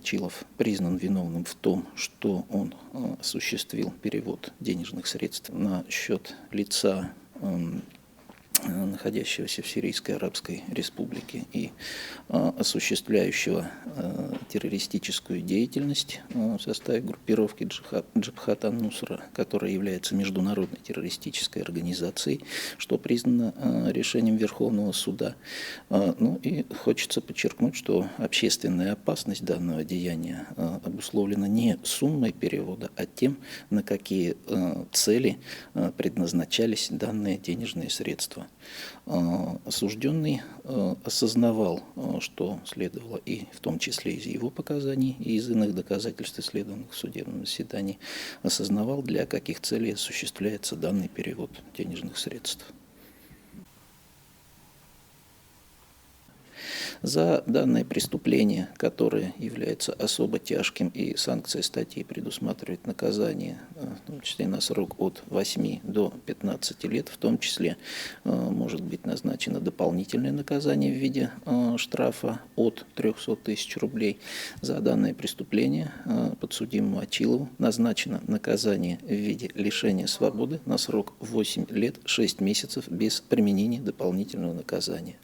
Очилов признан виновным в том, что он осуществил перевод денежных средств на счет лица, находящегося в Сирийской Арабской Республике и осуществляющего террористическую деятельность в составе группировки Джабхат ан-Нусра, которая является международной террористической организацией, что признано решением Верховного суда. Ну и хочется подчеркнуть, что общественная опасность данного деяния обусловлена не суммой перевода, а тем, на какие цели предназначались данные денежные средства. Осужденный осознавал, что следовало и в том числе из его показаний и из иных доказательств, исследованных в судебном заседании, осознавал, для каких целей осуществляется данный перевод денежных средств. За данное преступление, которое является особо тяжким, и санкция статьи предусматривает наказание, в том числе на срок от 8 до 15 лет, в том числе может быть назначено дополнительное наказание в виде штрафа от 300 тысяч рублей. За данное преступление подсудимому Очилову назначено наказание в виде лишения свободы на срок 8 лет 6 месяцев без применения дополнительного наказания.